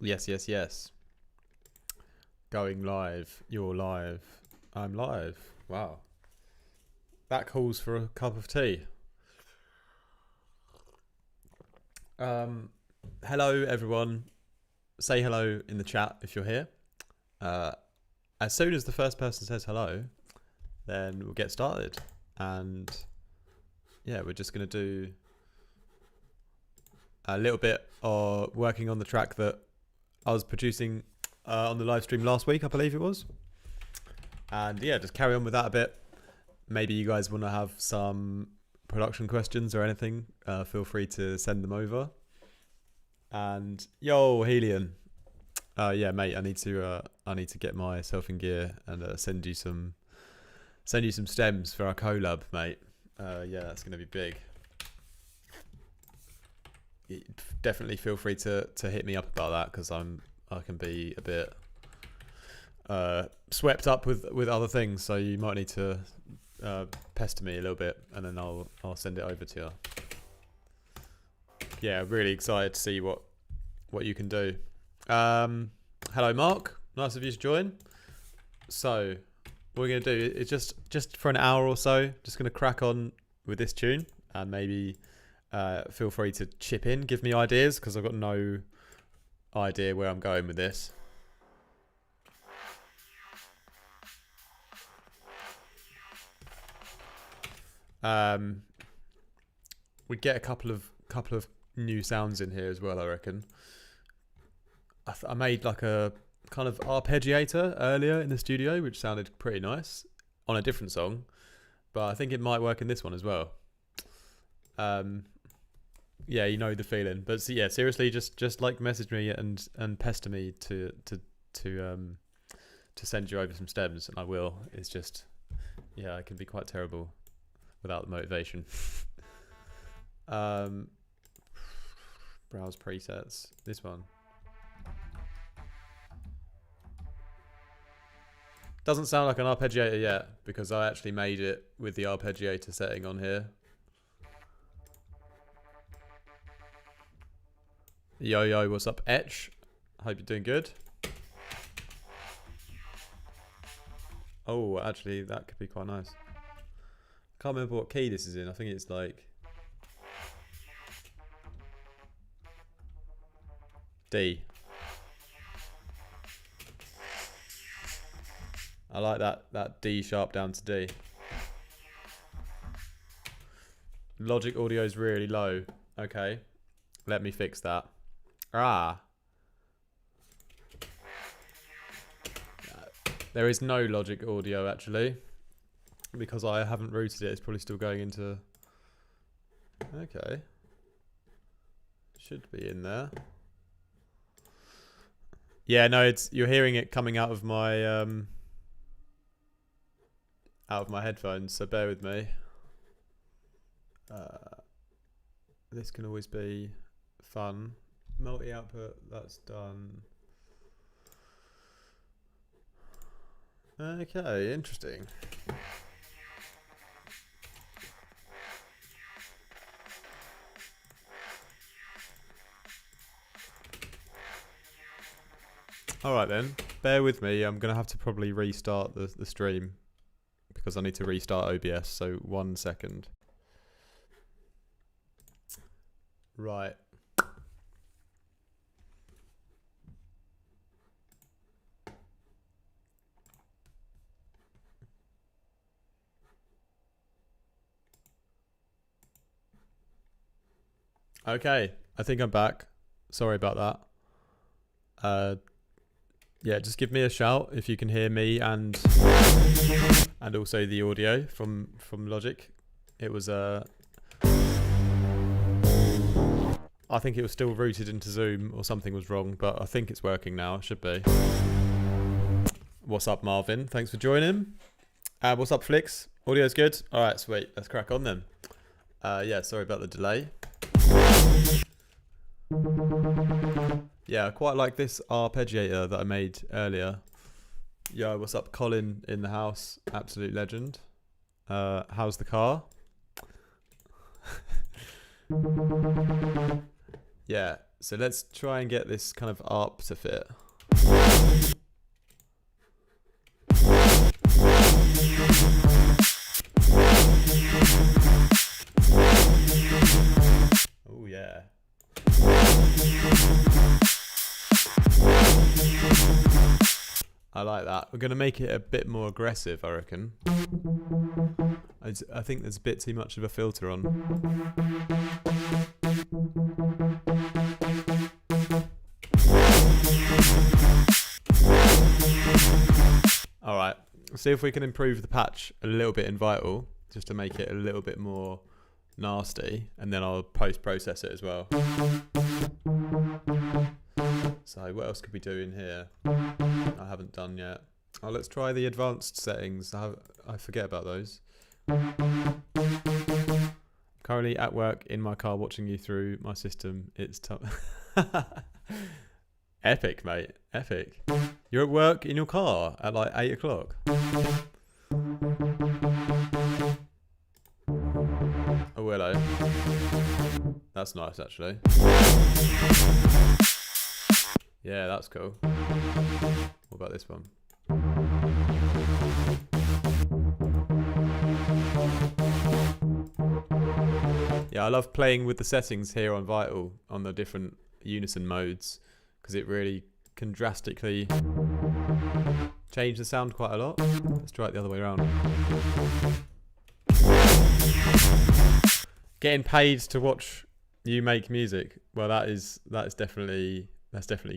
Yes, yes, yes. Going live. You're live. I'm live. Wow. That calls for a cup of tea. Hello, everyone. Say hello in the chat if you're here. As soon as the first person says hello, then we'll get started. And yeah, we're just going to do a little bit of working on the track that I was producing on the live stream last week, I believe it was. And yeah, just carry on with that a bit. Maybe you guys want to have some production questions or anything, feel free to send them over. And yo, Helion, yeah, mate, I need to get myself in gear and send you some stems for our collab, mate. Yeah, that's gonna be big. Definitely feel free to hit me up about that, because I can be a bit swept up with other things, so you might need to pester me a little bit, and then I'll send it over to you. Yeah, really excited to see what you can do. Hello, Mark. Nice of you to join. So what we're going to do is just for an hour or so, just going to crack on with this tune, and maybe feel free to chip in, give me ideas, because I've got no idea where I'm going with this. We'd get a couple of new sounds in here as well, I reckon. I made like a kind of arpeggiator earlier in the studio, which sounded pretty nice on a different song, but I think it might work in this one as well. Yeah, you know the feeling. But yeah, seriously, just like message me and pester me to send you over some stems, and I will. It's just, yeah, I can be quite terrible without the motivation. Browse presets. This one doesn't sound like an arpeggiator yet, because I actually made it with the arpeggiator setting on here. Yo, what's up, Etch? Hope you're doing good. Oh, actually, that could be quite nice. Can't remember what key this is in. I think it's like D. I like that D sharp down to D. Logic audio is really low. Okay, let me fix that. There is no Logic audio actually, because I haven't routed it. It's probably still going into. Okay, should be in there. Yeah, no, you're hearing it coming out of my headphones, so bear with me. This can always be fun. Multi-output, that's done. Okay, interesting. Alright then, bear with me. I'm going to have to probably restart the stream, because I need to restart OBS, so 1 second. Right. Okay, I think I'm back. Sorry about that. Yeah, just give me a shout if you can hear me and also the audio from Logic. It was I think it was still routed into Zoom, or something was wrong, but I think it's working now. It should be. What's up, Marvin? Thanks for joining. What's up, Flix? Audio's good? Alright, sweet. Let's crack on then. Yeah, sorry about the delay. Yeah, I quite like this arpeggiator that I made earlier. Yo, what's up, Colin in the house? Absolute legend. How's the car? Yeah, So let's try and get this kind of up to fit. Oh yeah. I like that. We're going to make it a bit more aggressive, I reckon. I think there's a bit too much of a filter on. Alright, see if we can improve the patch a little bit in Vital, just to make it a little bit more nasty, and then I'll post-process it as well. So what else could we do in here? I haven't done yet. Oh, let's try the advanced settings. I forget about those. Currently at work in my car watching you through my system. It's tough. Epic, mate. Epic. You're at work in your car at like 8 o'clock. Oh, hello. That's nice, actually. Yeah, that's cool. What about this one? Yeah, I love playing with the settings here on Vital on the different unison modes because it really can drastically change the sound quite a lot. Let's try it the other way around. Getting paid to watch you make music. Well, that's definitely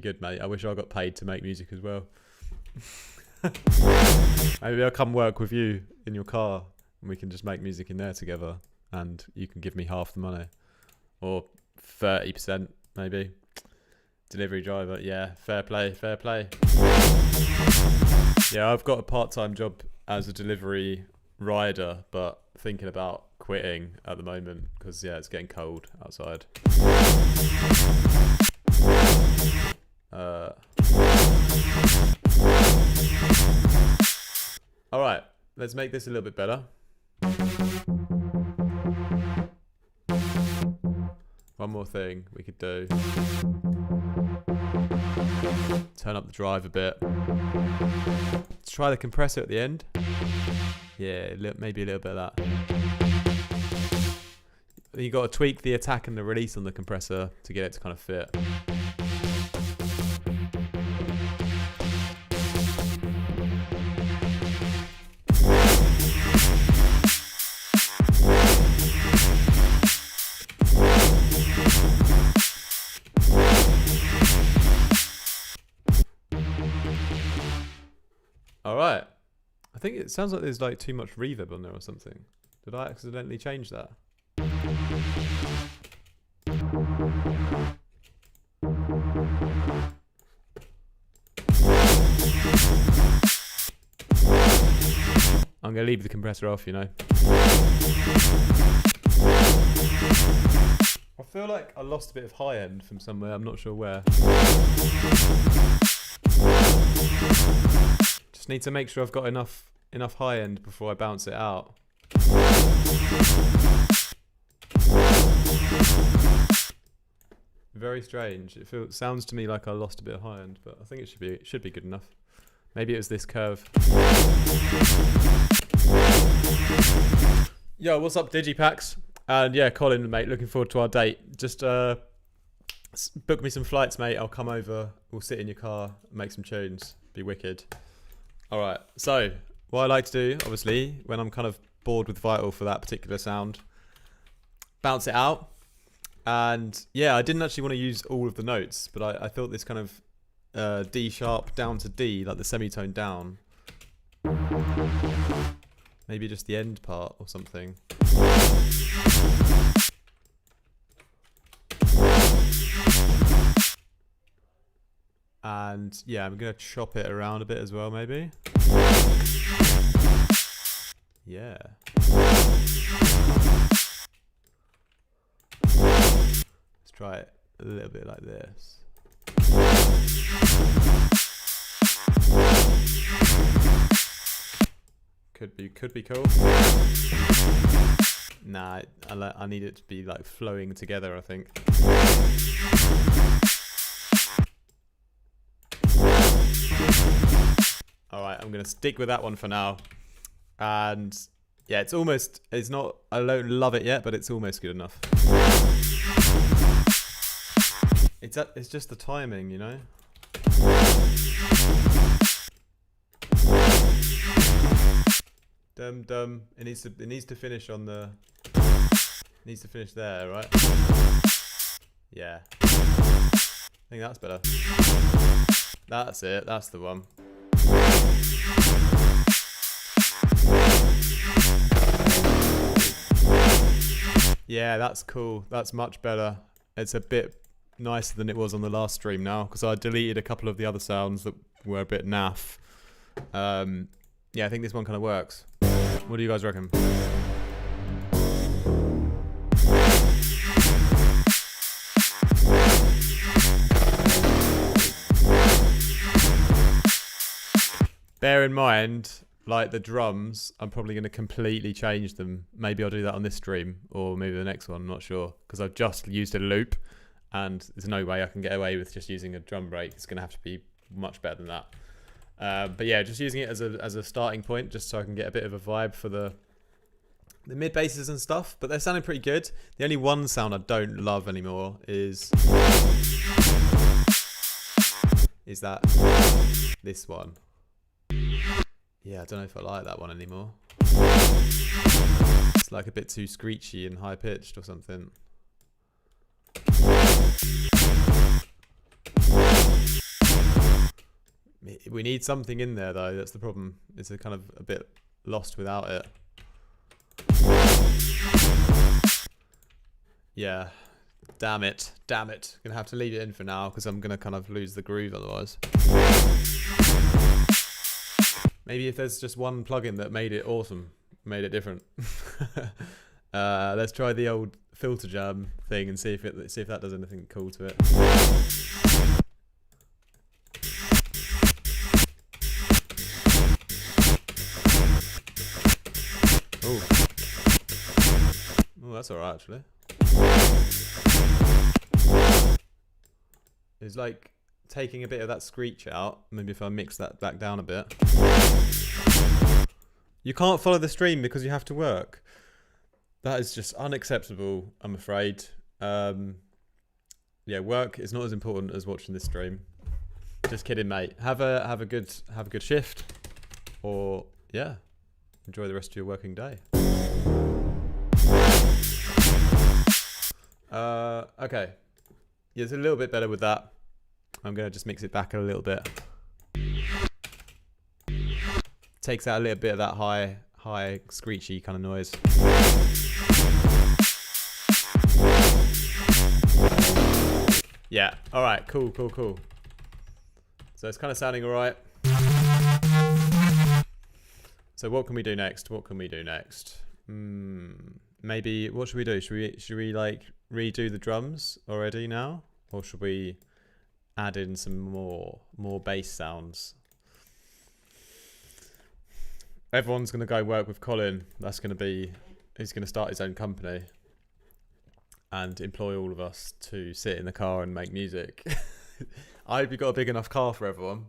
good, mate. I wish I got paid to make music as well. Maybe I'll come work with you in your car and we can just make music in there together and you can give me half the money. Or 30% maybe. Delivery driver, yeah, fair play, fair play. Yeah, I've got a part-time job as a delivery rider, but thinking about quitting at the moment because, yeah, it's getting cold outside. Alright, let's make this a little bit better. One more thing we could do. Turn up the drive a bit. Let's try the compressor at the end. Yeah, maybe a little bit of that. You got to tweak the attack and the release on the compressor to get it to kind of fit. Alright. I think it sounds like there's like too much reverb on there or something. Did I accidentally change that? I'm going to leave the compressor off, you know. I feel like I lost a bit of high end from somewhere, I'm not sure where. Just need to make sure I've got enough high end before I bounce it out. Very strange. It sounds to me like I lost a bit of high end, but I think it should be good enough. Maybe it was this curve. Yo, what's up, Digipacks? And yeah, Colin, mate, looking forward to our date. Just book me some flights, mate. I'll come over. We'll sit in your car, make some tunes. Be wicked. All right. So what I like to do, obviously, when I'm kind of bored with Vital for that particular sound, bounce it out. And yeah, I didn't actually want to use all of the notes, but I thought this kind of D sharp down to D, like the semitone down. Maybe just the end part or something. And yeah, I'm going to chop it around a bit as well, maybe. Yeah. Let's try it a little bit like this. Could be cool. Nah, I need it to be like flowing together, I think. Alright, I'm going to stick with that one for now. And yeah, it's not, I don't love it yet, but it's almost good enough. It's just the timing, you know? Dum. It needs to finish on the, it needs to finish there, right? Yeah. I think that's better. That's it, that's the one. Yeah, that's cool. That's much better. It's a bit nicer than it was on the last stream now, because I deleted a couple of the other sounds that were a bit naff. Yeah, I think this one kind of works. What do you guys reckon? Bear in mind, like the drums, I'm probably going to completely change them. Maybe I'll do that on this stream, or maybe the next one, I'm not sure. Because I've just used a loop, and there's no way I can get away with just using a drum break. It's going to have to be much better than that. But yeah, just using it as a starting point, just so I can get a bit of a vibe for the mid basses and stuff. But they're sounding pretty good. The only one sound I don't love anymore is this one. Yeah, I don't know if I like that one anymore. It's like a bit too screechy and high pitched or something. We need something in there though, that's the problem. It's a kind of a bit lost without it. Yeah, damn it. Gonna have to leave it in for now because I'm gonna kind of lose the groove otherwise. Maybe if there's just one plugin that made it awesome, made it different. Let's try the old filter jam thing and see if that does anything cool to it. Oh, that's alright actually. It's like taking a bit of that screech out. Maybe if I mix that back down a bit. You can't follow the stream because you have to work. That is just unacceptable, I'm afraid. Yeah, work is not as important as watching this stream. Just kidding, mate. Have a good shift, or yeah, enjoy the rest of your working day. Okay. Yeah, it's a little bit better with that. I'm gonna just mix it back a little bit. Takes out a little bit of that high screechy kind of noise. Yeah. All right. Cool. So it's kind of sounding all right. So what can we do next? Maybe what should we do? Should we like redo the drums already now, or should we add in some more bass sounds? Everyone's going to go work with Colin. He's going to start his own company and employ all of us to sit in the car and make music. I hope you've got a big enough car for everyone.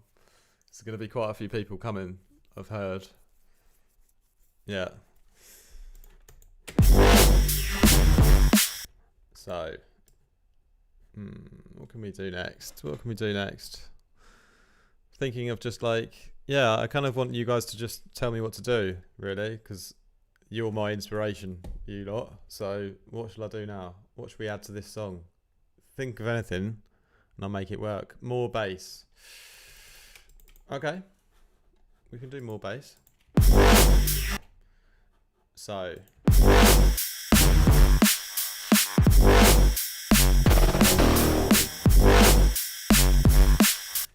There's going to be quite a few people coming, I've heard. Yeah. So, what can we do next? Thinking of just like, yeah, I kind of want you guys to just tell me what to do, really, because you're my inspiration, you lot. So what shall I do now? What should we add to this song? Think of anything and I'll make it work. More bass. Okay. We can do more bass. So.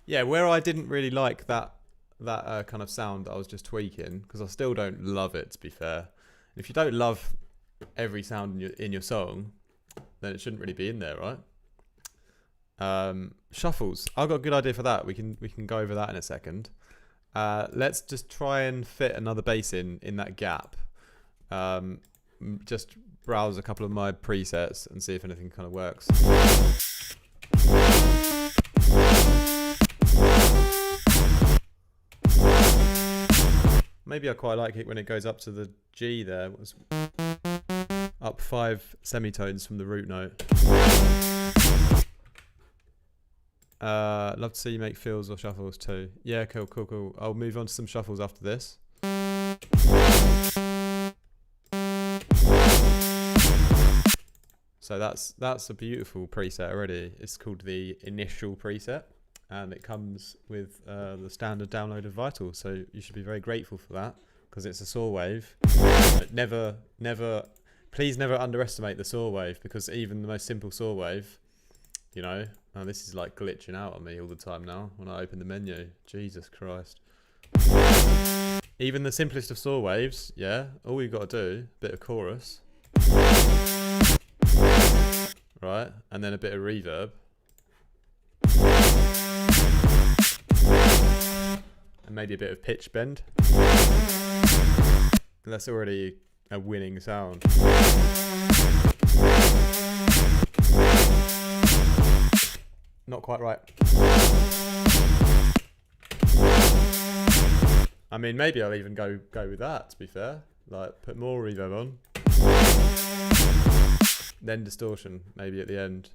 Yeah, where I didn't really like that kind of sound that I was just tweaking, because I still don't love it, to be fair. And if you don't love every sound in your song, then it shouldn't really be in there, right? Shuffles. I've got a good idea for that. We can go over that in a second. Let's just try and fit another bass in that gap. Just browse a couple of my presets and see if anything kind of works. Maybe I quite like it when it goes up to the G there. It was up 5 semitones from the root note. Love to see you make fills or shuffles too. Yeah, cool. I'll move on to some shuffles after this. So that's a beautiful preset already. It's called the initial preset, and it comes with the standard download of Vital. So you should be very grateful for that, because it's a saw wave. But please never underestimate the saw wave, because even the most simple saw wave, you know, oh, this is like glitching out on me all the time now when I open the menu. Jesus Christ. Even the simplest of saw waves, yeah, all you've got to do, a bit of chorus, right, and then a bit of reverb, and maybe a bit of pitch bend. That's already a winning sound. Not quite right. I mean, maybe I'll even go with that, to be fair. Like, put more reverb on. Then distortion, maybe at the end.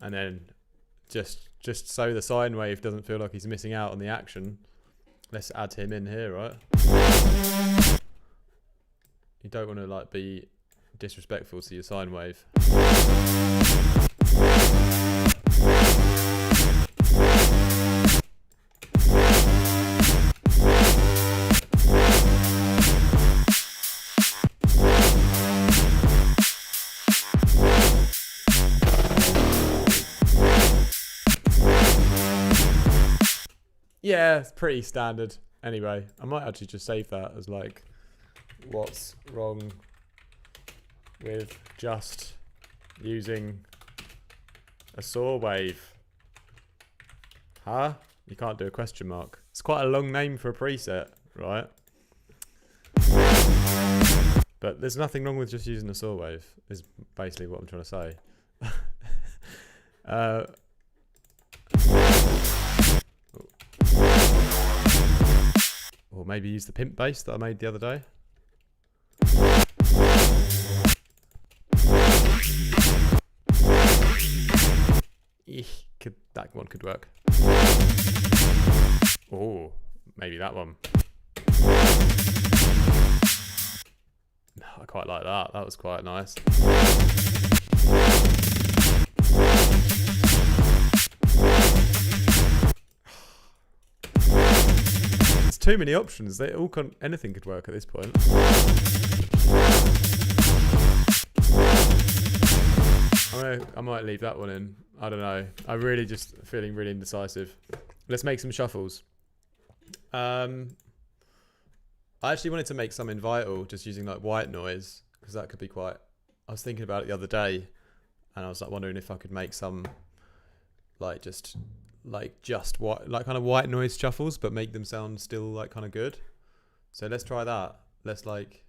And then just so the sine wave doesn't feel like he's missing out on the action, let's add him in here, right? You don't want to like be disrespectful to your sine wave. Yeah, it's pretty standard. Anyway, I might actually just save that as like, what's wrong with just using a saw wave? Huh? You can't do a question mark. It's quite a long name for a preset, right? But there's nothing wrong with just using a saw wave, is basically what I'm trying to say. Or maybe use the pimp bass that I made the other day. That one could work. Oh, maybe that one. I quite like that. That was quite nice. There's too many options. They all anything could work at this point. I might leave that one in. I don't know. I'm really just feeling really indecisive. Let's make some shuffles. I actually wanted to make some in Vital, just using like white noise, because that could be quite... I was thinking about it the other day, and I was like wondering if I could make some like just white, like kind of white noise shuffles, but make them sound still like kind of good. So let's try that. Let's like...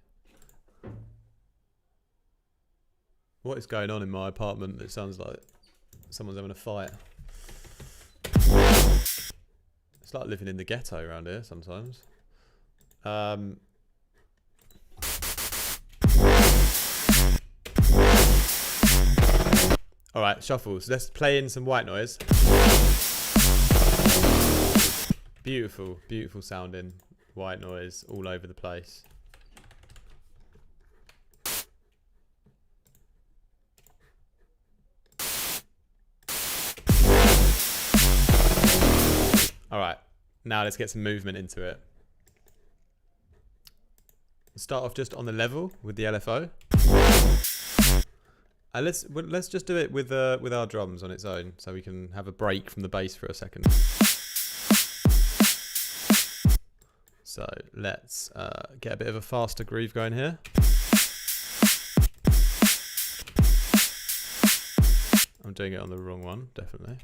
What is going on in my apartment? It sounds like someone's having a fight. It's like living in the ghetto around here sometimes. Alright, shuffles. Let's play in some white noise. Beautiful, beautiful sounding white noise all over the place. Alright, now let's get some movement into it. Let's start off just on the level with the LFO. And let's just do it with our drums on its own, so we can have a break from the bass for a second. So let's get a bit of a faster groove going here. I'm doing it on the wrong one, definitely.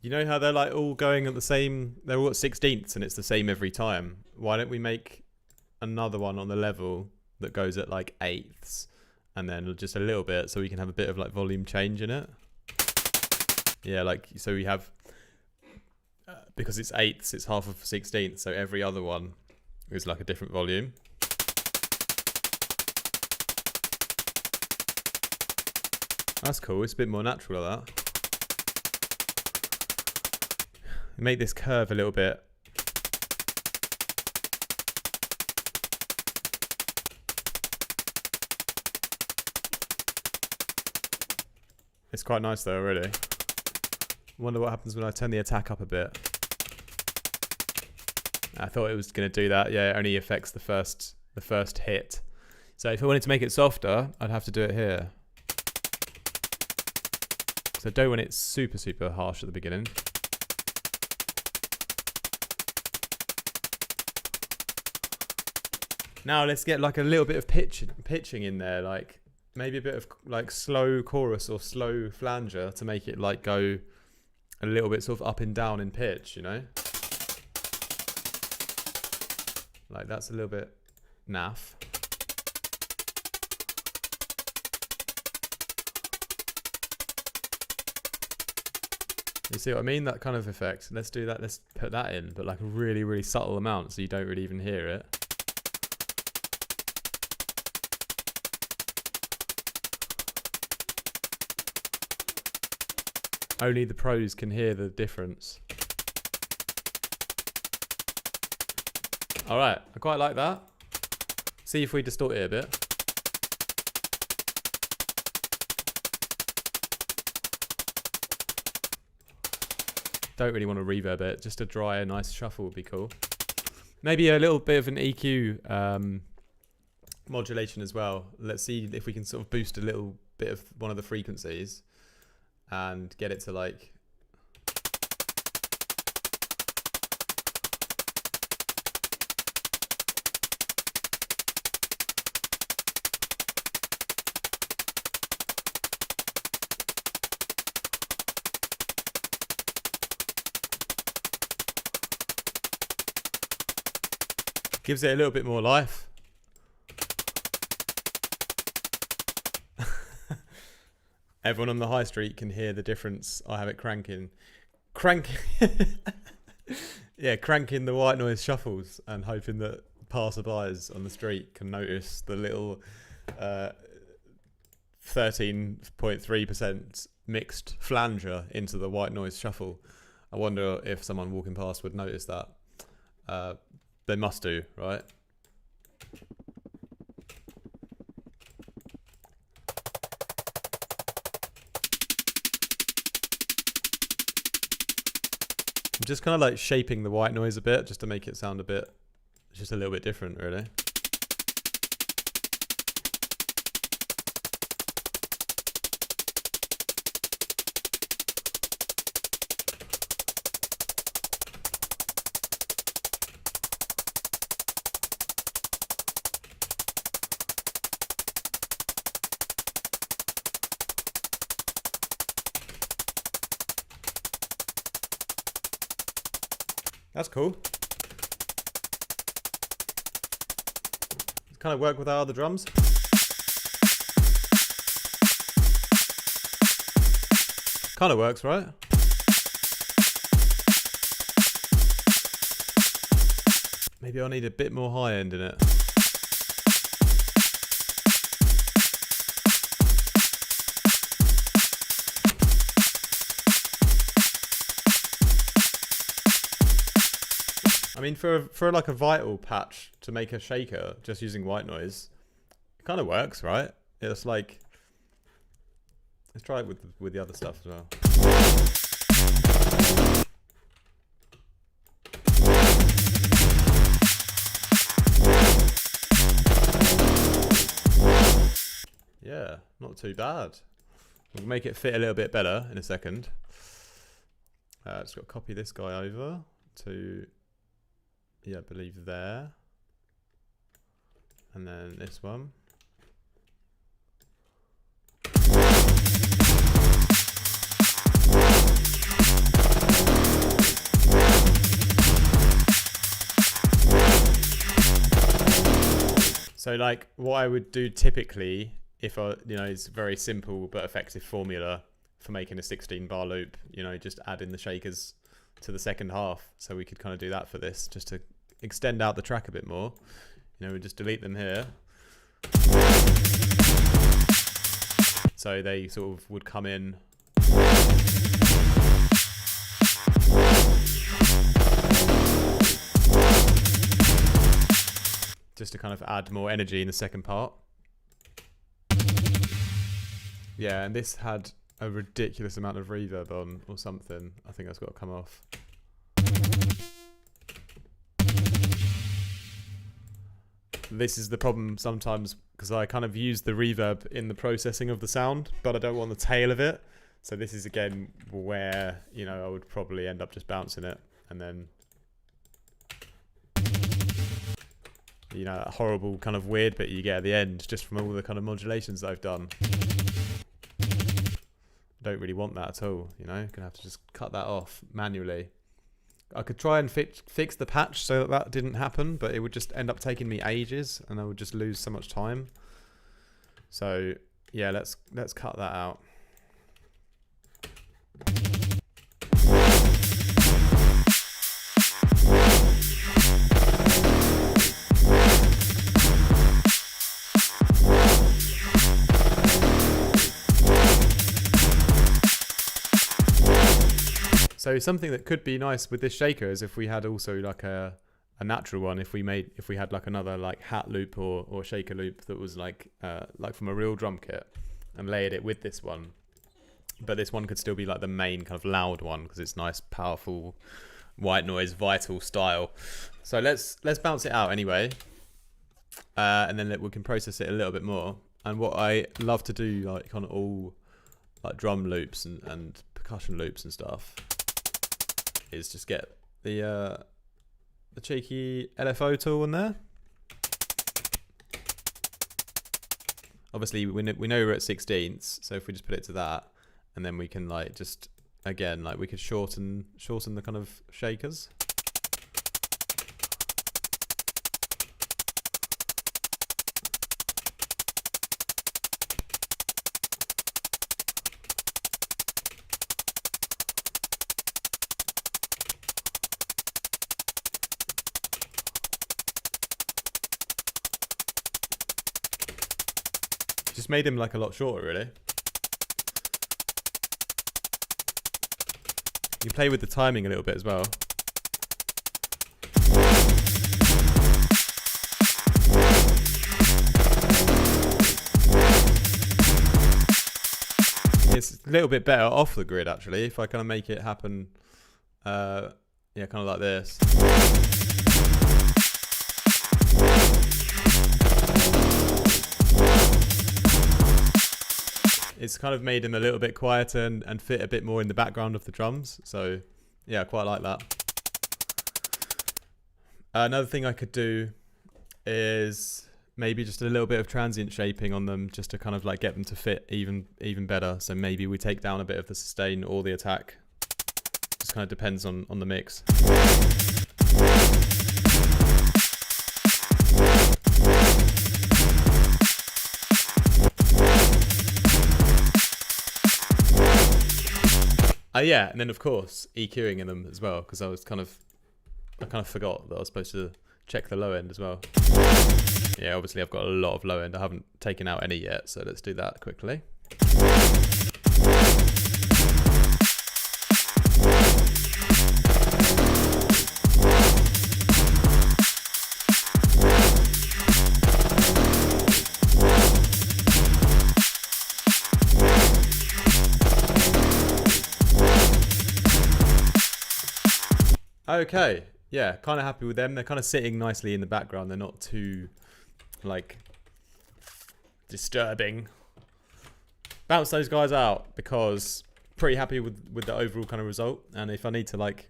You know how they're like all going at the same, they're all at 16ths and it's the same every time. Why don't we make another one on the level that goes at like 8ths and then just a little bit so we can have a bit of like volume change in it. Yeah, like, so we have, because it's 8ths, it's half of 16ths, so every other one is like a different volume. That's cool, it's a bit more natural like that. Make this curve a little bit. It's quite nice though already. Wonder what happens when I turn the attack up a bit. I thought it was going to do that. Yeah, it only affects the first hit. So if I wanted to make it softer, I'd have to do it here. So I don't want it super, super harsh at the beginning. Now let's get like a little bit of pitching in there, like maybe a bit of like slow chorus or slow flanger to make it like go a little bit sort of up and down in pitch, you know? Like that's a little bit naff. You see what I mean? That kind of effect. Let's do that. Let's put that in, but like a really, really subtle amount so you don't really even hear it. Only the pros can hear the difference. Alright, I quite like that. See if we distort it a bit. Don't really want to reverb it. Just a dry, nice shuffle would be cool. Maybe a little bit of an EQ modulation as well. Let's see if we can sort of boost a little bit of one of the frequencies and get it to like... Gives it a little bit more life. Everyone on the high street can hear the difference. I have it cranking. Yeah, cranking the white noise shuffles and hoping that passerbys on the street can notice the little 13.3% mixed flanger into the white noise shuffle. I wonder if someone walking past would notice that. They must do, right? I'm just kind of like shaping the white noise a bit just to make it sound a bit, just a little bit different, really. That's cool. Kind of work with our other drums. Kind of works, right? Maybe I'll need a bit more high end in it. I mean, for like a vital patch to make a shaker just using white noise, it kind of works, right? It's like, let's try it with the other stuff as well. Yeah, not too bad. We'll make it fit a little bit better in a second. Just got to copy this guy over to... yeah, I believe there. And then this one. So like what I would do typically, if I, you know, it's a very simple but effective formula for making a 16 bar loop, you know, just add in the shakers to the second half. So we could kind of do that for this, just to extend out the track a bit more. You know, we just delete them here. So they sort of would come in. Just to kind of add more energy in the second part. Yeah, and this had a ridiculous amount of reverb on or something. I think that's got to come off. This is the problem sometimes, because I kind of use the reverb in the processing of the sound, but I don't want the tail of it. So this is again where, you know, I would probably end up just bouncing it, and then, you know, that horrible kind of weird bit you get at the end just from all the kind of modulations that I've done. I don't really want that at all, you know. Gonna have to just cut that off manually. I could try and fix the patch so that that didn't happen, but it would just end up taking me ages and I would just lose so much time. So yeah, let's cut that out. So something that could be nice with this shaker is if we had also like a natural one. If we had like another like hat loop or shaker loop that was like from a real drum kit, and layered it with this one. But this one could still be like the main kind of loud one because it's nice, powerful, white noise, vital style. So let's bounce it out anyway, and then we can process it a little bit more. And what I love to do, like on all like drum loops and percussion loops and stuff, is just get the cheeky LFO tool in there. Obviously we know we're at 16ths, so if we just put it to that, and then we can like just again like we could shorten the kind of shakers. Just made him like a lot shorter, really. You play with the timing a little bit as well. It's a little bit better off the grid actually, if I kind of make it happen, yeah, kind of like this. It's kind of made him a little bit quieter and fit a bit more in the background of the drums. So yeah, I quite like that. Another thing I could do is maybe just a little bit of transient shaping on them, just to kind of like get them to fit even better. So maybe we take down a bit of the sustain or the attack. Just kind of depends on the mix. Yeah, and then of course EQing in them as well, because I kind of forgot that I was supposed to check the low end as well. Yeah, obviously I've got a lot of low end. I haven't taken out any yet, so let's do that quickly. Okay, yeah, kind of happy with them. They're kind of sitting nicely in the background. They're not too, like, disturbing. Bounce those guys out because pretty happy with the overall kind of result. And if I need to, like,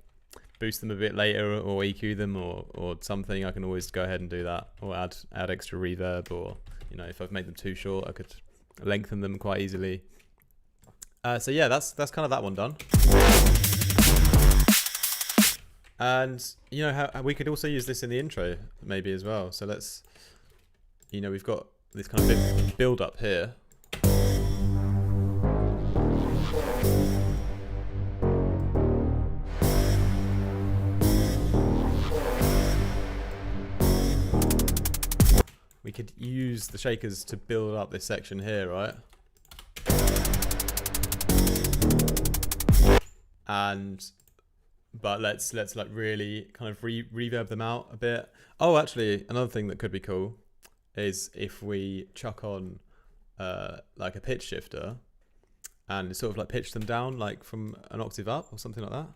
boost them a bit later or EQ them or something, I can always go ahead and do that. Or add extra reverb, or, you know, if I've made them too short, I could lengthen them quite easily. So yeah, that's kind of that one done. And you know how we could also use this in the intro maybe as well. So let's you know, we've got this kind of build up here. We could use the shakers to build up this section here, right? But let's like really kind of reverb them out a bit. Oh, actually, another thing that could be cool is if we chuck on like a pitch shifter and sort of like pitch them down like from an octave up or something like that.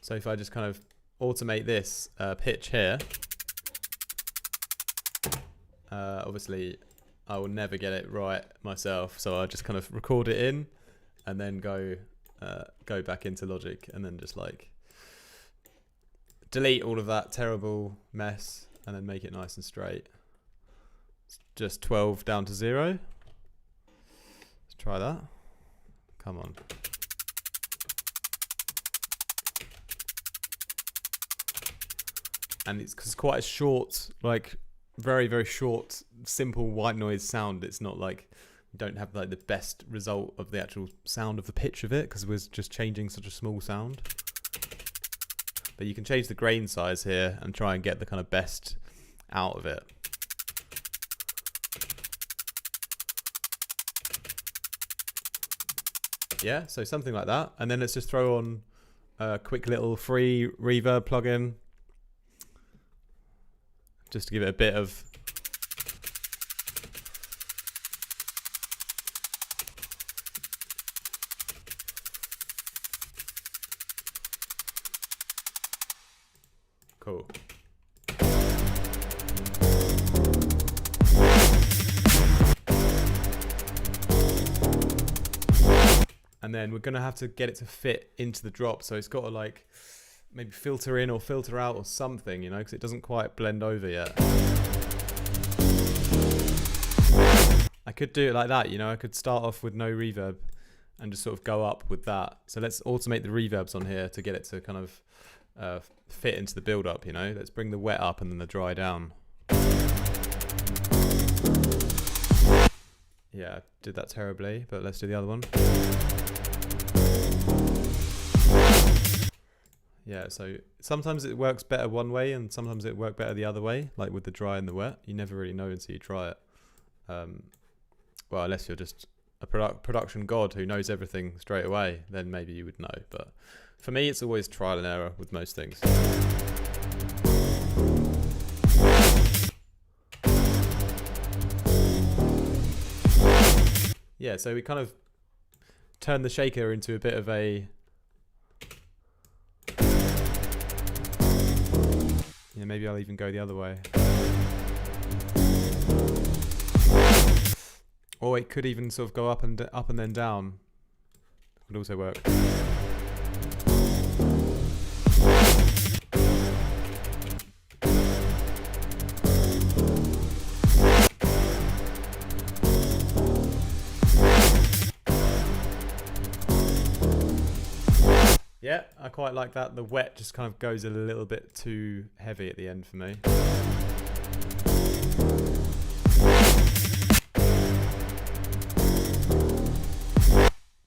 So if I just kind of automate this pitch here, obviously I will never get it right myself, so I'll just kind of record it in and then go back into Logic and then just like delete all of that terrible mess and then make it nice and straight. It's just 12 down to 0. Let's try that. Come on. And it's because it's quite a short, like very, very short, simple white noise sound. It's not like, you don't have like the best result of the actual sound of the pitch of it because we're just changing such a small sound. But you can change the grain size here and try and get the kind of best out of it. Yeah, so something like that. And then let's just throw on a quick little free reverb plugin, just to give it a bit of cool. And then we're gonna have to get it to fit into the drop, so it's got to like maybe filter in or filter out or something, you know, because it doesn't quite blend over yet. I could do it like that, you know, I could start off with no reverb and just sort of go up with that. So let's automate the reverbs on here to get it to kind of fit into the build up, you know. Let's bring the wet up and then the dry down. Yeah, I did that terribly, but let's do the other one. Yeah, so sometimes it works better one way and sometimes it works better the other way, like with the dry and the wet. You never really know until you try it. Well, unless you're just a production god who knows everything straight away, then maybe you would know. But for me, it's always trial and error with most things. Yeah, so we kind of turn the shaker into a bit of a... Yeah, maybe I'll even go the other way. Or it could even sort of go up and then down. Would also work. Yeah, I quite like that. The wet just kind of goes a little bit too heavy at the end for me.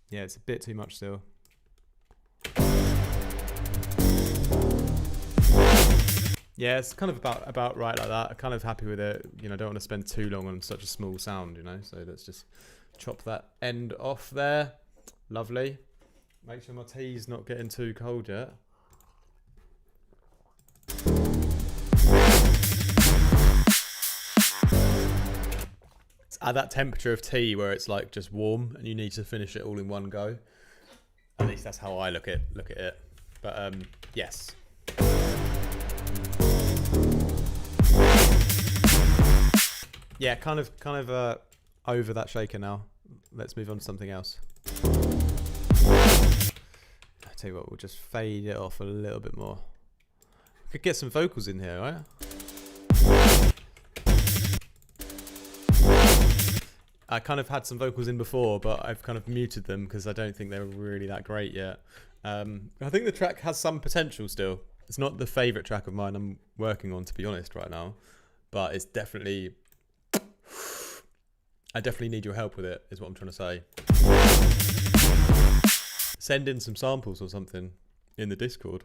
Yeah, it's a bit too much still. Yeah, it's kind of about right like that. I'm kind of happy with it. You know, don't want to spend too long on such a small sound, you know. So let's just chop that end off there. Lovely. Make sure my tea's not getting too cold yet. It's at that temperature of tea where it's like just warm and you need to finish it all in one go. At least that's how I look at it. But yes. Yeah, kind of over that shaker now. Let's move on to something else. I tell you what, we'll just fade it off a little bit more. We could get some vocals in here, right? I kind of had some vocals in before, but I've kind of muted them because I don't think they're really that great yet. I think the track has some potential still. It's not the favourite track of mine I'm working on, to be honest, right now. But it's definitely... I definitely need your help with it, is what I'm trying to say. Send in some samples or something in the Discord.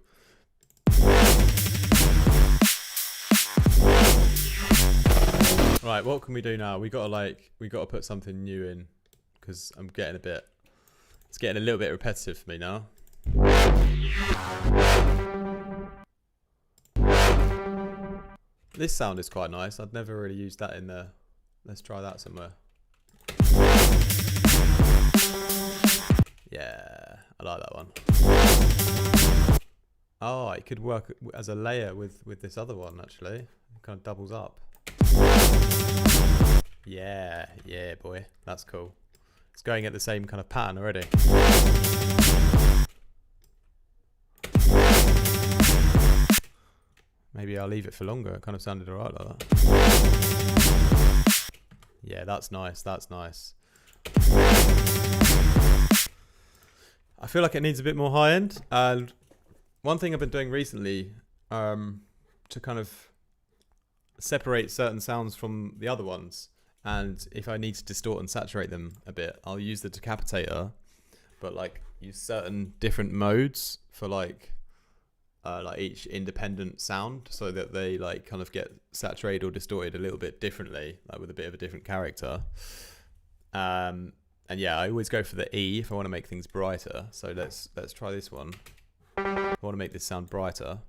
Right, what can we do now? We gotta put something new in because I'm getting it's getting a little bit repetitive for me now. This sound is quite nice. I'd never really used that in there. Let's try that somewhere. Yeah, I like that one. Oh, it could work as a layer with this other one, actually. It kind of doubles up. Yeah, boy. That's cool. It's going at the same kind of pattern already. Maybe I'll leave it for longer. It kind of sounded alright like that. Yeah, that's nice. That's nice. I feel like it needs a bit more high end. And one thing I've been doing recently to kind of separate certain sounds from the other ones, and if I need to distort and saturate them a bit, I'll use the decapitator, but like use certain different modes for like each independent sound, so that they like kind of get saturated or distorted a little bit differently, like with a bit of a different character. And yeah, I always go for the E if I want to make things brighter. So let's try this one. I want to make this sound brighter.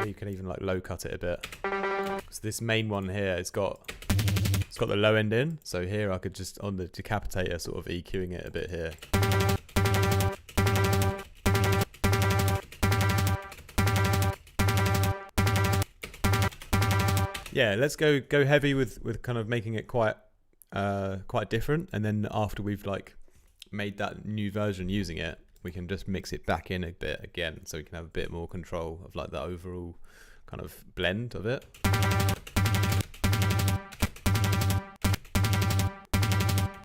You can even like low cut it a bit. So this main one here, it's got the low end in. So here I could just, on the decapitator, sort of EQing it a bit here. Yeah, let's go heavy with kind of making it quite different, and then after we've like made that new version using it, we can just mix it back in a bit again, so we can have a bit more control of like the overall kind of blend of it.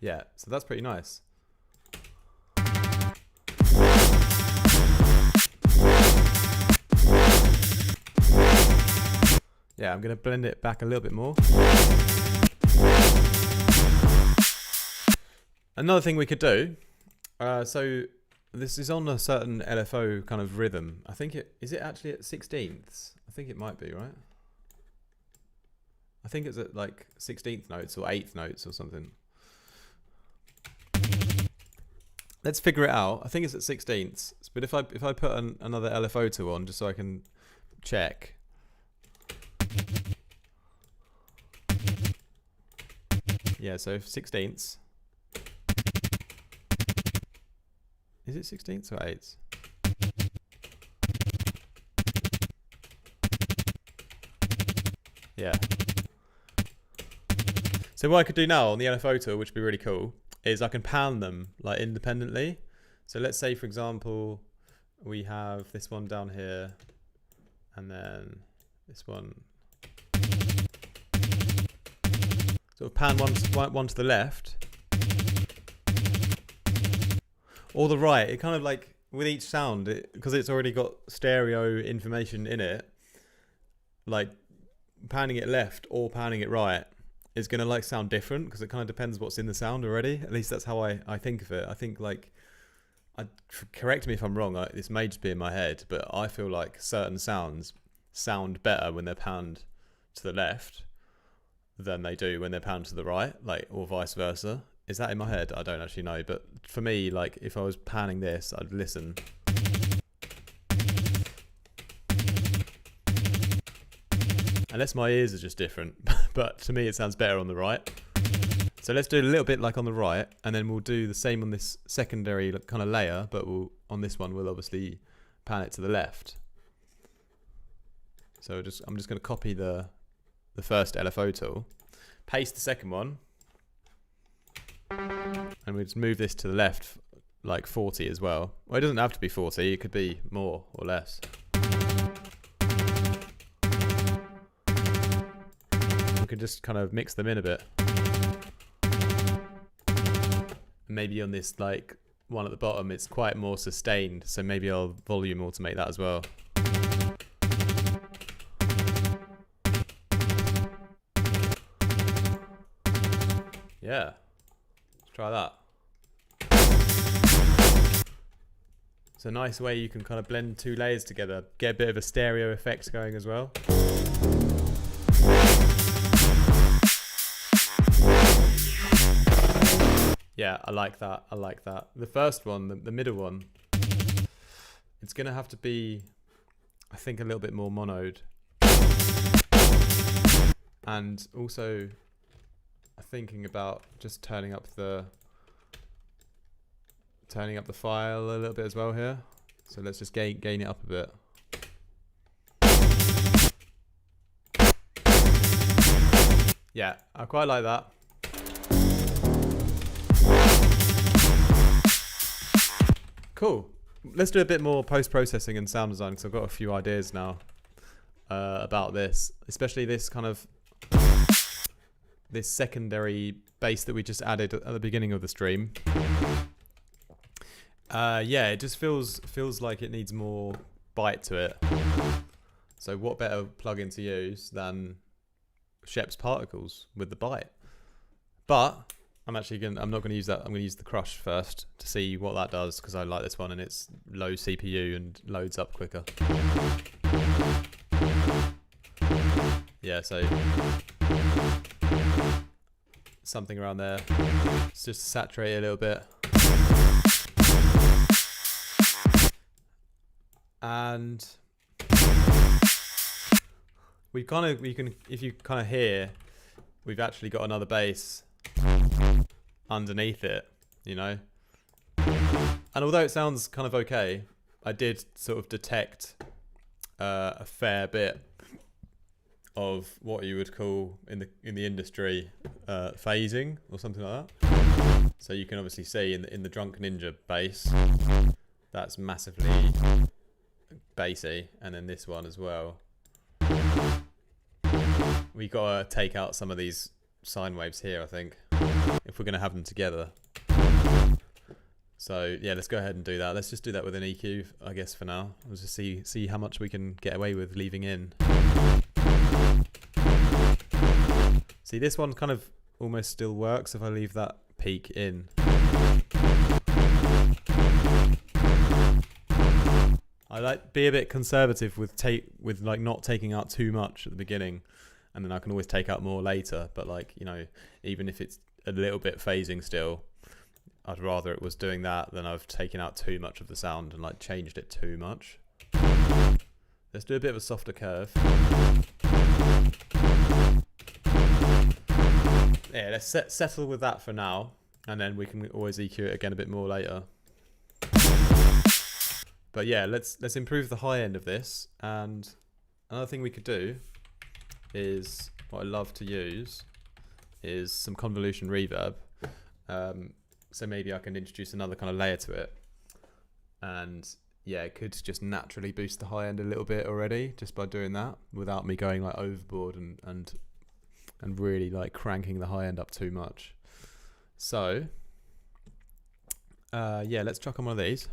Yeah, so that's pretty nice. Yeah, I'm going to blend it back a little bit more. Another thing we could do, so this is on a certain LFO kind of rhythm. I think is it actually at 16ths? I think it might be, right? I think it's at like 16th notes or 8th notes or something. Let's figure it out. I think it's at 16ths. But if I put another LFO tool on, just so I can check. Yeah, so 16ths. Is it 16ths or 8ths? Yeah. So what I could do now on the LFO tool, which would be really cool, is I can pan them like independently. So let's say, for example, we have this one down here, and then this one. Sort of pan one to the left, or the right. It kind of like with each sound, because it's already got stereo information in it, like panning it left or panning it right is going to like sound different, because it kind of depends what's in the sound already. At least that's how I think of it. I think like, correct me if I'm wrong, this may just be in my head, but I feel like certain sounds sound better when they're panned to the left than they do when they're panned to the right, like, or vice versa. Is that in my head? I don't actually know, but for me, like, if I was panning this, I'd listen. Unless my ears are just different, but to me it sounds better on the right. So let's do a little bit like on the right, and then we'll do the same on this secondary kind of layer, but on this one we'll obviously pan it to the left. So I'm just going to copy the first LFO tool, paste the second one, and we just move this to the left like 40 as well. Well, it doesn't have to be 40, it could be more or less. We could just kind of mix them in a bit. Maybe on this like one at the bottom, it's quite more sustained, so maybe I'll volume automate that as well. Yeah, let's try that. It's a nice way you can kind of blend two layers together, get a bit of a stereo effect going as well. Yeah, I like that. I like that. The first one, the middle one, it's going to have to be, I think, a little bit more monoed. And also, I'm thinking about just turning up the file a little bit as well here. So let's just gain it up a bit. Yeah, I quite like that. Cool. Let's do a bit more post-processing and sound design, because I've got a few ideas now about this, especially this kind of this secondary bass that we just added at the beginning of the stream. Yeah, it just feels like it needs more bite to it. So what better plugin to use than Shep's Particles with the bite? But I'm not going to use that. I'm going to use the Crush first to see what that does, because I like this one and it's low CPU and loads up quicker. Yeah, so something around there. Let's just saturate it a little bit. And we can, if you kind of hear, we've actually got another bass underneath it, you know. And although it sounds kind of okay, I did sort of detect a fair bit of what you would call in the industry phasing or something like that. So you can obviously see in the Drunk Ninja bass, that's massively bassy, and then this one as well. We gotta take out some of these sine waves here, I think, if we're gonna have them together. So yeah, let's go ahead and do that. Let's just do that with an EQ, I guess, for now. We'll just see how much we can get away with leaving in. See, this one kind of almost still works if I leave that peak in. I like be a bit conservative with like not taking out too much at the beginning, and then I can always take out more later. But like, you know, even if it's a little bit phasing still, I'd rather it was doing that than I've taken out too much of the sound and like changed it too much. Let's do a bit of a softer curve. Yeah, let's settle with that for now, and then we can always EQ it again a bit more later. But yeah, let's improve the high end of this. And another thing we could do is, what I love to use is some Convolution Reverb. So maybe I can introduce another kind of layer to it. And yeah, it could just naturally boost the high end a little bit already, just by doing that, without me going like overboard and really like cranking the high end up too much. So yeah, let's chuck on one of these.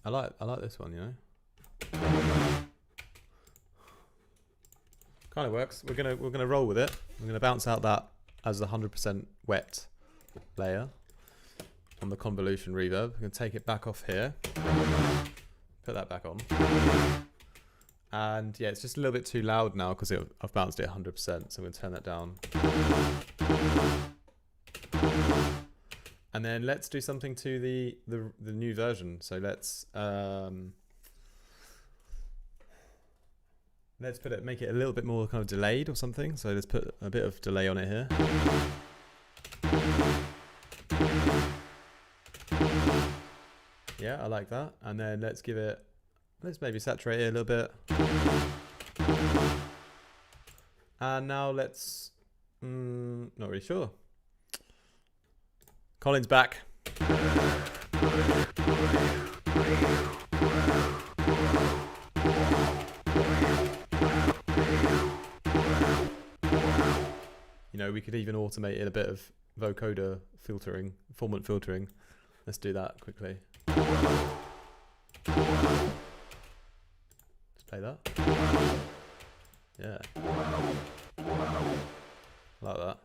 I like this one, you know. Kind of works. We're gonna roll with it. We're gonna bounce out that as a 100% wet layer on the Convolution Reverb. We're gonna take it back off here. Put that back on. And yeah, it's just a little bit too loud now because I've bounced it 100%, so I'm going to turn that down. And then let's do something to the new version. So let's make it a little bit more kind of delayed or something. So let's put a bit of delay on it here. Yeah, I like that. And then let's maybe saturate it a little bit. And now let's, not really sure. Colin's back. You know, we could even automate in a bit of vocoder filtering, formant filtering. Let's do that quickly. Let's play that. Yeah. Like that.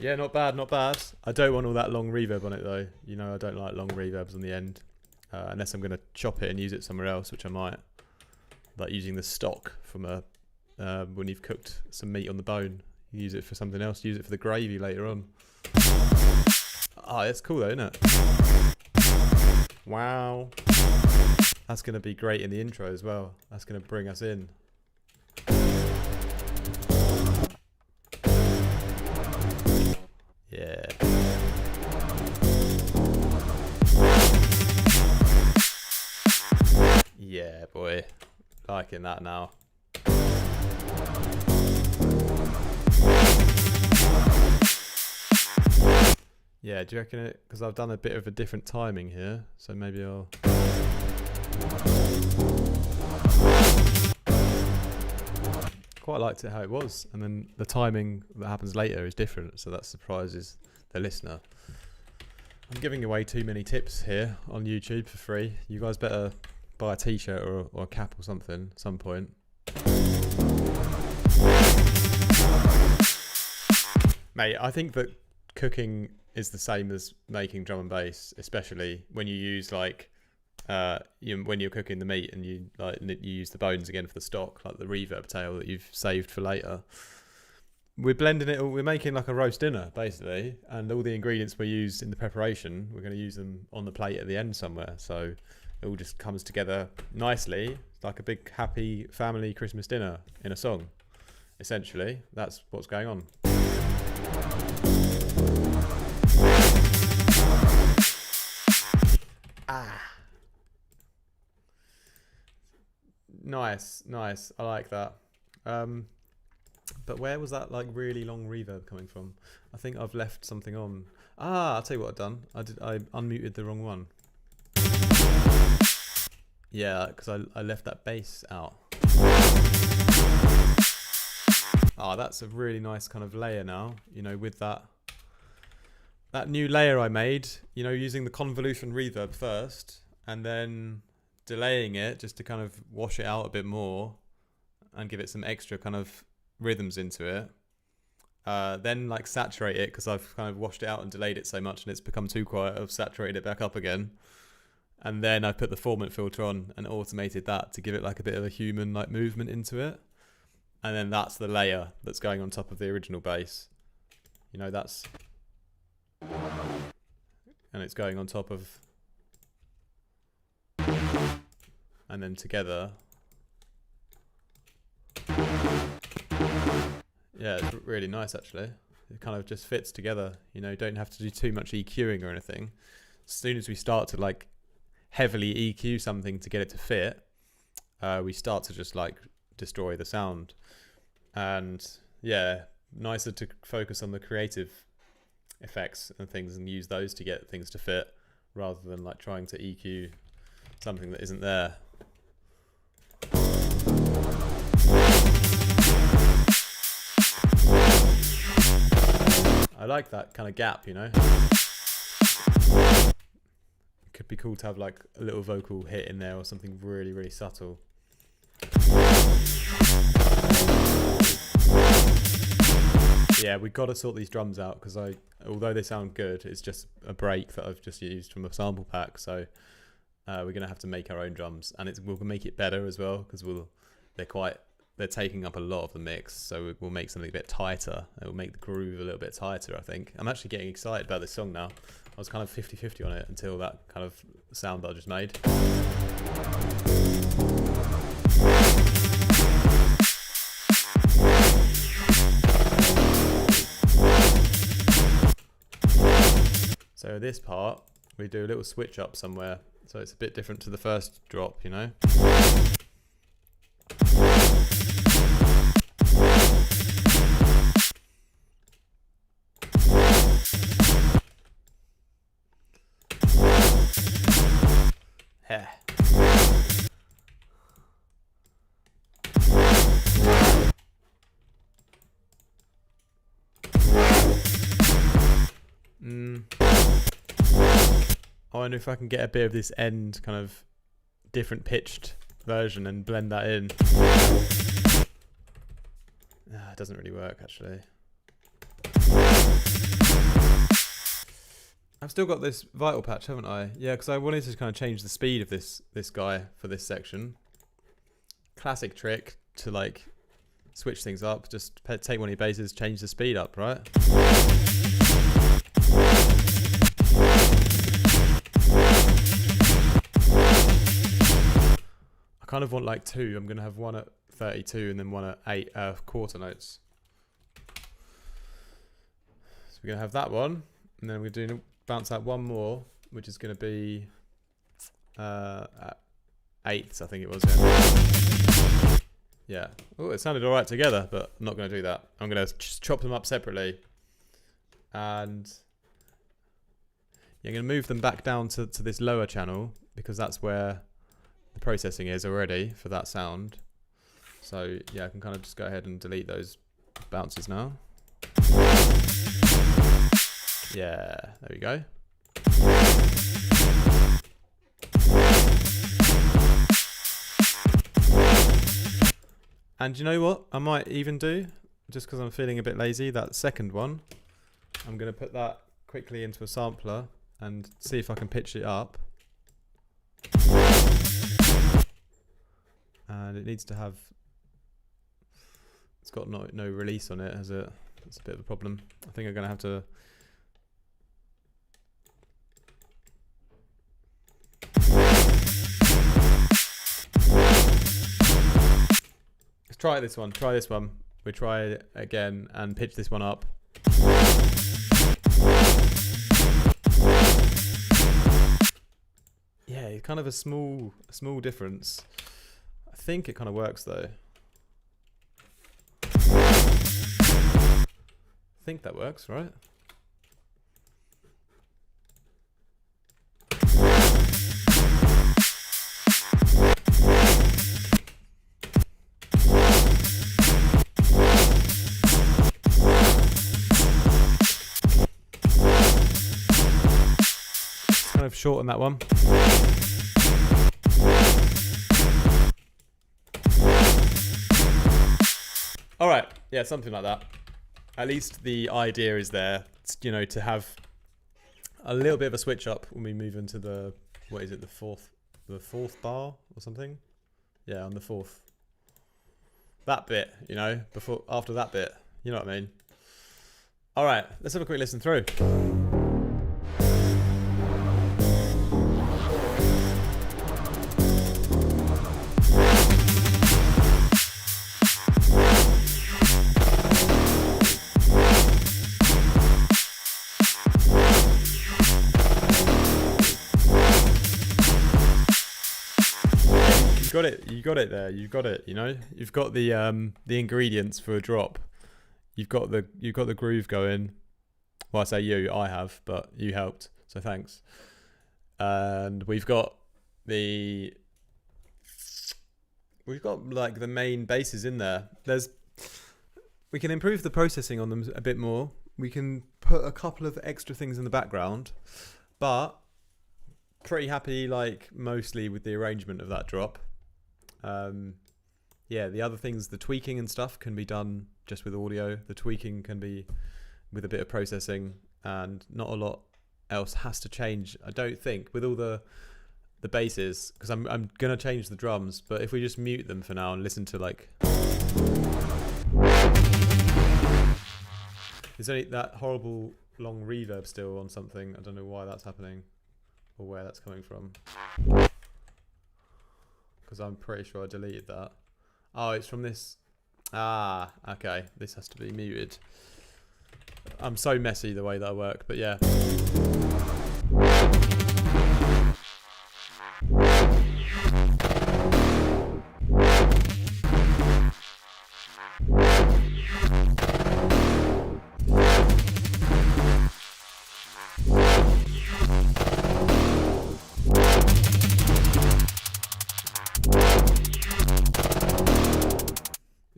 Yeah, not bad, not bad. I don't want all that long reverb on it though. You know, I don't like long reverbs on the end. Unless I'm going to chop it and use it somewhere else, which I might. Like using the stock from when you've cooked some meat on the bone. You use it for something else, use it for the gravy later on. Oh, that's cool though, isn't it? Wow. That's going to be great in the intro as well. That's going to bring us in. Yeah. Yeah, boy. Liking that now. Yeah, do you reckon it? Because I've done a bit of a different timing here, so maybe I'll. Quite liked it how it was, and then the timing that happens later is different, so that surprises the listener. I'm giving away too many tips here on YouTube for free. You guys better buy a t-shirt or a cap or something at some point. Mate, I think that cooking is the same as making drum and bass, especially when you use like when you're cooking the meat and you use the bones again for the stock, like the reverb tail that you've saved for later. We're blending it all, we're making like a roast dinner basically, and all the ingredients we used in the preparation, we're going to use them on the plate at the end somewhere, so it all just comes together nicely. It's like a big happy family Christmas dinner in a song. Essentially, that's what's going on. Nice, nice. I like that. But where was that like really long reverb coming from? I think I've left something on. I'll tell you what I've done. I unmuted the wrong one. Yeah, because I left that bass out. That's a really nice kind of layer now, you know, with that new layer I made, you know, using the Convolution Reverb first and then delaying it just to kind of wash it out a bit more and give it some extra kind of rhythms into it. Then like saturate it, because I've kind of washed it out and delayed it so much and it's become too quiet. I've saturated it back up again. And then I put the formant filter on and automated that to give it like a bit of a human like movement into it. And then that's the layer that's going on top of the original bass. You know, that's... And it's going on top of... And then together... Yeah, it's really nice actually. It kind of just fits together. You know, don't have to do too much EQing or anything. As soon as we start to like heavily EQ something to get it to fit, we start to just like destroy the sound. And yeah, nicer to focus on the creative effects and things and use those to get things to fit rather than like trying to EQ something that isn't there. I like that kind of gap, you know. It could be cool to have like a little vocal hit in there or something really, really subtle. Yeah, we've got to sort these drums out because although they sound good, it's just a break that I've just used from a sample pack. So we're going to have to make our own drums, and we'll make it better as well because they're taking up a lot of the mix. So we'll make something a bit tighter. It will make the groove a little bit tighter, I think. I'm actually getting excited about this song now. I was kind of 50-50 on it until that kind of sound that I just made. So this part, we do a little switch up somewhere. So it's a bit different to the first drop, you know? Heh. I wonder if I can get a bit of this end kind of different pitched version and blend that in. It doesn't really work actually. I've still got this vital patch, haven't I? Yeah, because I wanted to kind of change the speed of this guy for this section. Classic trick to like switch things up. Just take one of your basses, change the speed up, right? I kind of want like two. I'm going to have one at 32 and then one at 8 quarter notes. So we're going to have that one, and then we're doing bounce out one more, which is going to be at 8ths, I think it was. Yeah. Oh, it sounded all right together, but I'm not going to do that. I'm going to just chop them up separately, and I'm going to move them back down to this lower channel because that's where the processing is already for that sound. So yeah, I can kind of just go ahead and delete those bounces now. Yeah, there we go. And you know what I might even do, just because I'm feeling a bit lazy, that second one, I'm going to put that quickly into a sampler and see if I can pitch it up. And it needs to have, it's got no release on it, has it? That's a bit of a problem. I think I'm going to have to try this one. We try it again and pitch this one up. Yeah, kind of a small difference. I think it kind of works though. I think that works, right? Kind of short on that one. All right, yeah, something like that. At least the idea is there, you know, to have a little bit of a switch up when we move into the, what is it, the fourth bar or something? Yeah, on the fourth. That bit, you know, after that bit, you know what I mean? All right, let's have a quick listen through. You got it there. You got it. You know, you've got the ingredients for a drop. You've got the groove going. Well, I say you, I have, but you helped, so thanks. And we've got like the main basses in there. We can improve the processing on them a bit more. We can put a couple of extra things in the background, but pretty happy, like, mostly with the arrangement of that drop. Yeah, the other things, the tweaking and stuff can be done just with audio. The tweaking can be with a bit of processing, and not a lot else has to change, I don't think, with all the basses, because I'm gonna change the drums, but if we just mute them for now and listen to, like, there's only that horrible long reverb still on something. I don't know why that's happening or where that's coming from, because I'm pretty sure I deleted that. Oh, it's from this. Ah, okay. This has to be muted. I'm so messy the way that I work, but yeah.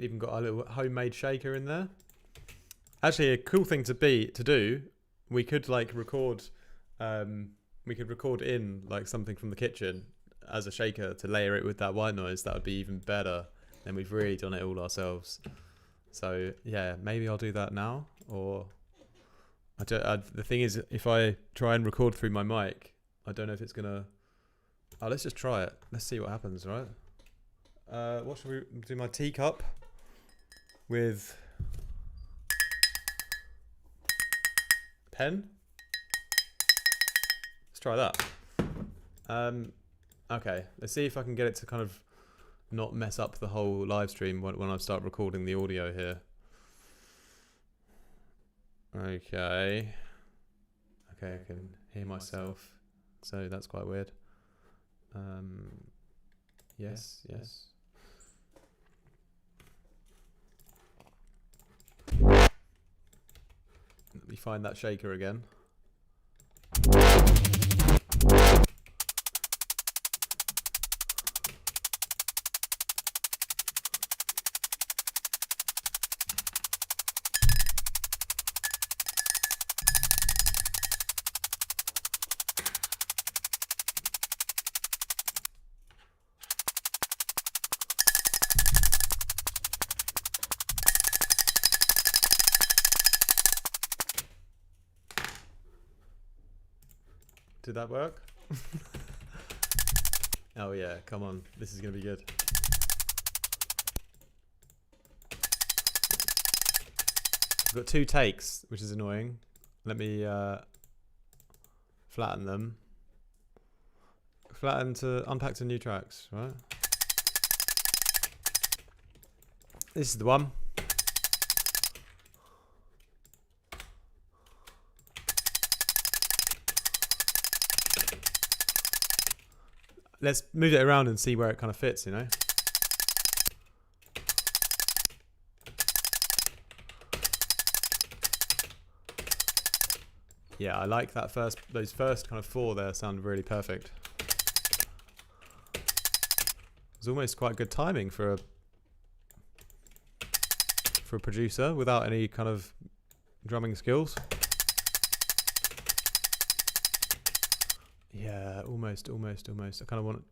Even got a little homemade shaker in there. Actually, a cool thing to do. We could like record. We could record in like something from the kitchen as a shaker to layer it with that white noise. That would be even better. Then we've really done it all ourselves. So yeah, maybe I'll do that now. Or the thing is, if I try and record through my mic, I don't know if it's gonna. Oh, let's just try it. Let's see what happens, right? What should we do? My teacup with pen. Let's try that. Okay, let's see if I can get it to kind of not mess up the whole live stream when I start recording the audio here. Okay, I can hear myself, so that's quite weird. Yes. Let me find that shaker again. Did that work? Oh yeah, come on. This is going to be good. I've got 2 takes, which is annoying. Let me flatten them. Flatten to unpack to new tracks, right? This is the one. Let's move it around and see where it kind of fits, you know? Yeah, I like that those first kind of 4 there sound really perfect. It's almost quite good timing for a producer without any kind of drumming skills. Yeah, almost. I kind of want.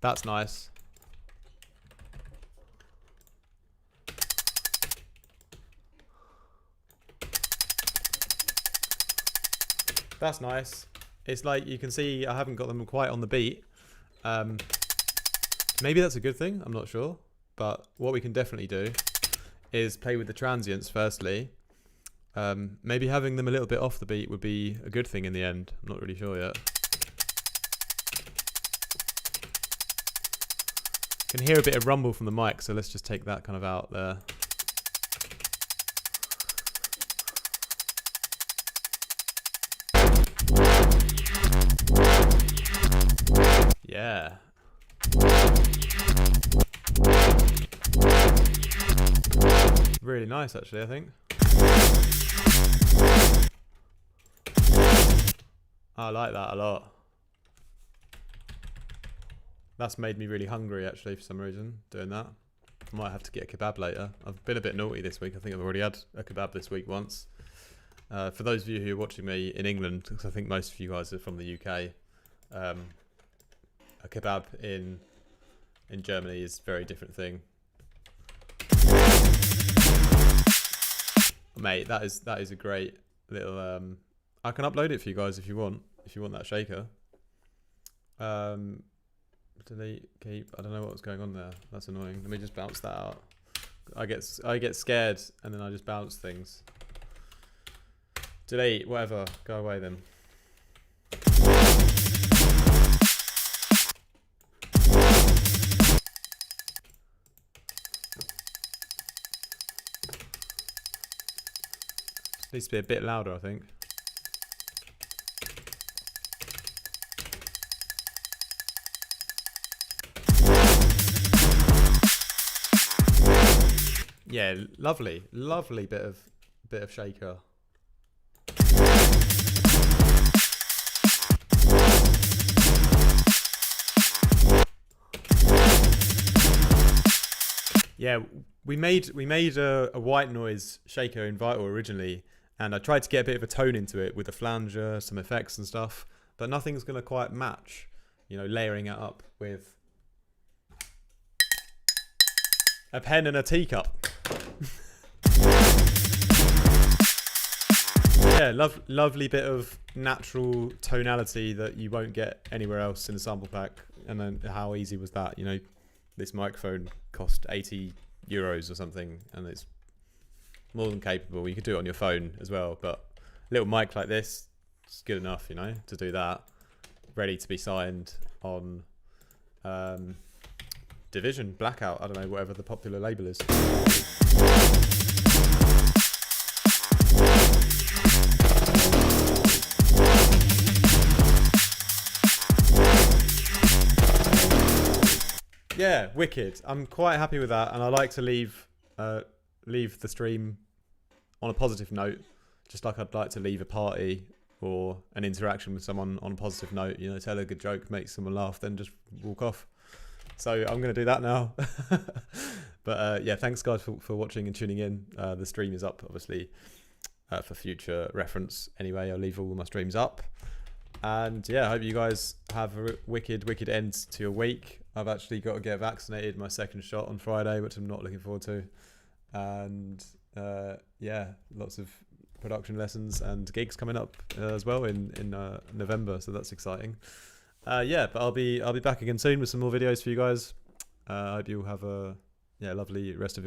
That's nice. That's nice. It's like you can see I haven't got them quite on the beat. Maybe that's a good thing, I'm not sure. But what we can definitely do is play with the transients firstly. Maybe having them a little bit off the beat would be a good thing in the end. I'm not really sure yet. Can hear a bit of rumble from the mic, so let's just take that kind of out there. Yeah. Really nice, actually, I think. I like that a lot. That's made me really hungry, actually, for some reason, doing that. I might have to get a kebab later. I've been a bit naughty this week. I think I've already had a kebab this week once. For those of you who are watching me in England, because I think most of you guys are from the UK, a kebab in Germany is a very different thing. Mate, that is a great little. I can upload it for you guys if you want that shaker. Delete, keep. I don't know what's going on there. That's annoying. Let me just bounce that out. I get scared and then I just bounce things. Delete, whatever. Go away then. Needs to be a bit louder, I think. Yeah, lovely bit of shaker. Yeah, we made a white noise shaker in Vital originally, and I tried to get a bit of a tone into it with a flanger, some effects and stuff, but nothing's going to quite match, you know, layering it up with a pen and a teacup. Yeah, lovely bit of natural tonality that you won't get anywhere else in a sample pack. And then how easy was that? You know, this microphone cost €80 or something, and it's more than capable. You could do it on your phone as well, but a little mic like this is good enough, you know, to do that. Ready to be signed on Division, Blackout, I don't know, whatever the popular label is. Yeah, wicked. I'm quite happy with that, and I like to leave the stream on a positive note, just like I'd like to leave a party or an interaction with someone on a positive note. You know, tell a good joke, make someone laugh, then just walk off. So I'm going to do that now. But yeah, thanks guys for watching and tuning in. The stream is up, obviously, for future reference. Anyway, I'll leave all my streams up. And yeah, I hope you guys have a wicked end to your week. I've actually got to get vaccinated, my second shot on Friday, which I'm not looking forward to. And yeah, lots of production lessons and gigs coming up as well in November, so that's exciting. Yeah, but I'll be back again soon with some more videos for you guys. I hope you have a lovely rest of your